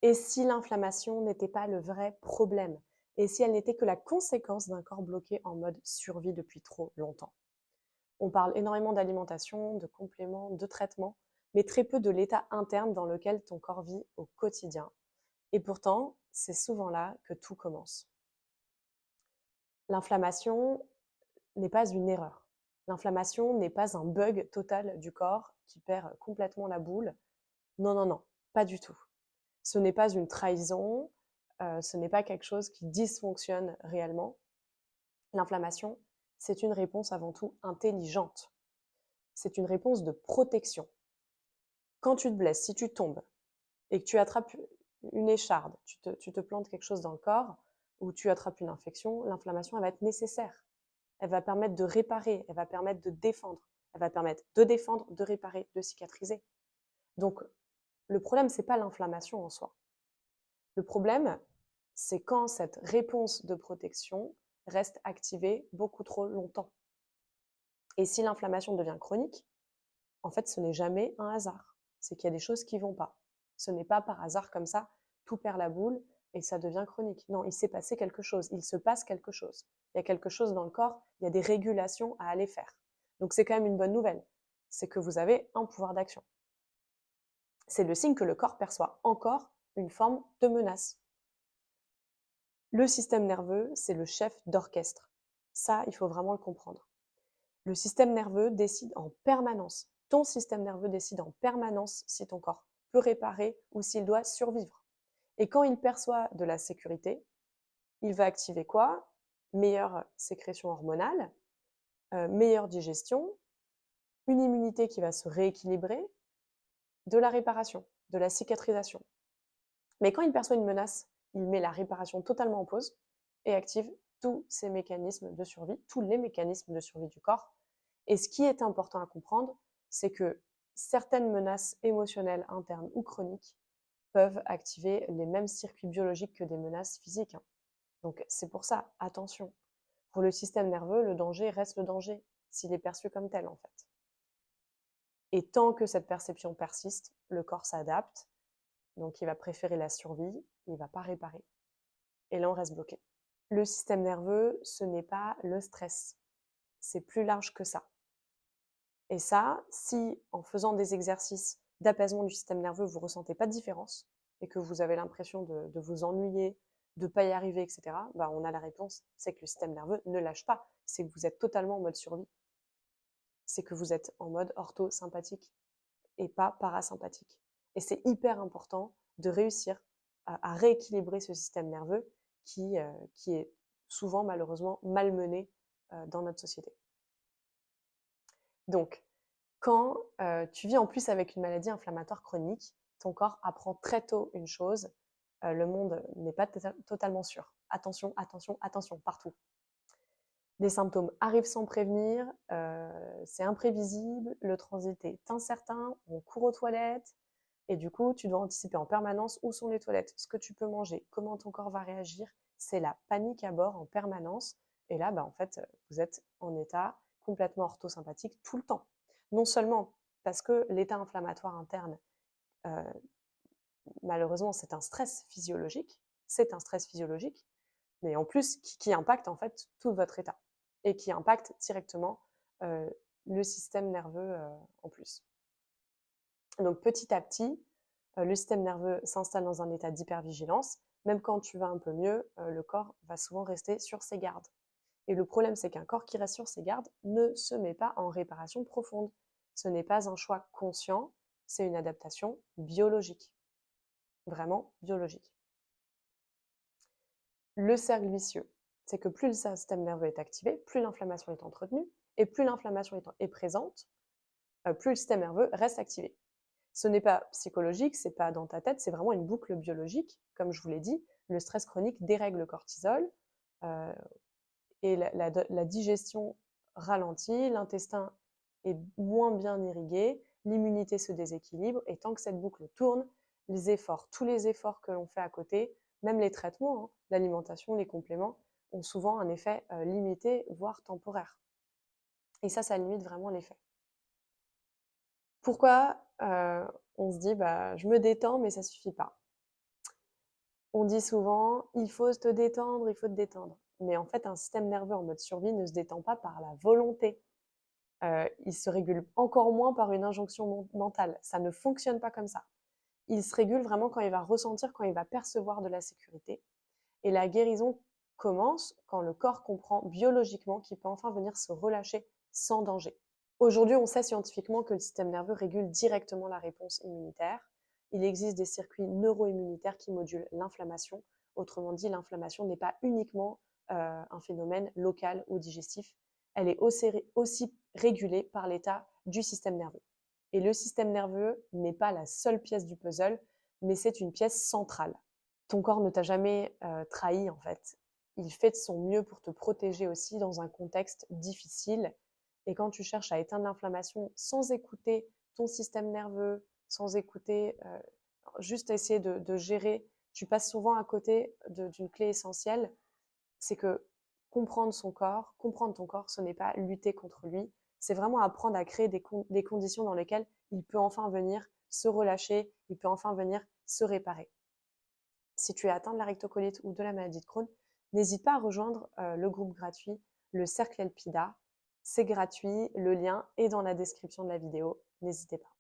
Et si l'inflammation n'était pas le vrai problème? Et si elle n'était que la conséquence d'un corps bloqué en mode survie depuis trop longtemps? On parle énormément d'alimentation, de compléments, de traitements, mais très peu de l'état interne dans lequel ton corps vit au quotidien. Et pourtant, c'est souvent là que tout commence. L'inflammation n'est pas une erreur. L'inflammation n'est pas un bug total du corps qui perd complètement la boule. Non, non, non, pas du tout. Ce n'est pas une trahison, ce n'est pas quelque chose qui dysfonctionne réellement. L'inflammation, c'est une réponse avant tout intelligente. C'est une réponse de protection. Quand tu te blesses, si tu tombes et que tu attrapes une écharde, tu te plantes quelque chose dans le corps ou tu attrapes une infection, l'inflammation, elle va être nécessaire. Elle va permettre de réparer, elle va permettre de défendre, elle va permettre de défendre, de réparer, de cicatriser. Donc, le problème, c'est pas l'inflammation en soi. Le problème, c'est quand cette réponse de protection reste activée beaucoup trop longtemps. Et si l'inflammation devient chronique, en fait, ce n'est jamais un hasard. C'est qu'il y a des choses qui ne vont pas. Ce n'est pas par hasard comme ça, tout perd la boule et ça devient chronique. Non, il s'est passé quelque chose, il se passe quelque chose. Il y a quelque chose dans le corps, il y a des régulations à aller faire. Donc c'est quand même une bonne nouvelle, c'est que vous avez un pouvoir d'action. C'est le signe que le corps perçoit encore une forme de menace. Le système nerveux, c'est le chef d'orchestre. Ça, il faut vraiment le comprendre. Le système nerveux décide en permanence. Ton système nerveux décide en permanence si ton corps peut réparer ou s'il doit survivre. Et quand il perçoit de la sécurité, il va activer quoi? Meilleure sécrétion hormonale, meilleure digestion, une immunité qui va se rééquilibrer, de la réparation, de la cicatrisation. Mais quand il perçoit une menace, il met la réparation totalement en pause et active tous ces mécanismes de survie, tous les mécanismes de survie du corps. Et ce qui est important à comprendre, c'est que certaines menaces émotionnelles internes ou chroniques peuvent activer les mêmes circuits biologiques que des menaces physiques. Donc c'est pour ça, attention. Pour le système nerveux, le danger reste le danger, s'il est perçu comme tel en fait. Et tant que cette perception persiste, le corps s'adapte, donc il va préférer la survie, il ne va pas réparer. Et là, on reste bloqué. Le système nerveux, ce n'est pas le stress. C'est plus large que ça. Et ça, si en faisant des exercices d'apaisement du système nerveux, vous ne ressentez pas de différence et que vous avez l'impression de vous ennuyer, de ne pas y arriver, etc., bah, on a la réponse, c'est que le système nerveux ne lâche pas. C'est que vous êtes totalement en mode survie. C'est que vous êtes en mode orthosympathique et pas parasympathique. Et c'est hyper important de réussir à rééquilibrer ce système nerveux qui est souvent malheureusement malmené dans notre société. Donc, quand tu vis en plus avec une maladie inflammatoire chronique, ton corps apprend très tôt une chose, le monde n'est pas totalement sûr. Attention, attention, attention, partout. Les symptômes arrivent sans prévenir, c'est imprévisible, le transit est incertain, on court aux toilettes, et du coup, tu dois anticiper en permanence où sont les toilettes, ce que tu peux manger, comment ton corps va réagir. C'est la panique à bord en permanence. Et là, bah, en fait, vous êtes en état complètement orthosympathique tout le temps. Non seulement parce que l'état inflammatoire interne, euh, malheureusement, c'est un stress physiologique, mais en plus qui impacte en fait tout votre état et qui impacte directement euh, le système nerveux en plus. Donc petit à petit, le système nerveux s'installe dans un état d'hypervigilance. Même quand tu vas un peu mieux, le corps va souvent rester sur ses gardes. Et le problème, c'est qu'un corps qui reste sur ses gardes ne se met pas en réparation profonde. Ce n'est pas un choix conscient, c'est une adaptation biologique. Vraiment biologique. Le cercle vicieux, c'est que plus le système nerveux est activé, plus l'inflammation est entretenue, et plus l'inflammation est présente, plus le système nerveux reste activé. Ce n'est pas psychologique, c'est pas dans ta tête, c'est vraiment une boucle biologique. Comme je vous l'ai dit, le stress chronique dérègle le cortisol euh, et la digestion ralentit, l'intestin est moins bien irrigué, l'immunité se déséquilibre et tant que cette boucle tourne, les efforts, tous les efforts que l'on fait à côté, même les traitements, hein, l'alimentation, les compléments, ont souvent un effet limité, voire temporaire. Et ça limite vraiment l'effet. Pourquoi on se dit bah, je me détends mais ça suffit pas? On dit souvent, il faut te détendre, il faut te détendre. Mais en fait, un système nerveux en mode survie ne se détend pas par la volonté. Il se régule encore moins par une injonction mentale. Ça ne fonctionne pas comme ça. Il se régule vraiment quand il va ressentir, quand il va percevoir de la sécurité. Et la guérison commence quand le corps comprend biologiquement qu'il peut enfin venir se relâcher sans danger. Aujourd'hui, on sait scientifiquement que le système nerveux régule directement la réponse immunitaire. Il existe des circuits neuroimmunitaires qui modulent l'inflammation. Autrement dit, l'inflammation n'est pas uniquement un phénomène local ou digestif, elle est aussi régulée par l'état du système nerveux. Et le système nerveux n'est pas la seule pièce du puzzle, mais c'est une pièce centrale. Ton corps ne t'a jamais trahi en fait. Il fait de son mieux pour te protéger aussi dans un contexte difficile. Et quand tu cherches à éteindre l'inflammation sans écouter ton système nerveux, sans écouter, juste essayer de gérer, tu passes souvent à côté d'une clé essentielle, c'est que comprendre ton corps, ce n'est pas lutter contre lui, c'est vraiment apprendre à créer des conditions dans lesquelles il peut enfin venir se relâcher, il peut enfin venir se réparer. Si tu es atteint de la rectocolite ou de la maladie de Crohn, n'hésite pas à rejoindre le groupe gratuit, le Cercle Elpida. C'est gratuit, le lien est dans la description de la vidéo. N'hésitez pas.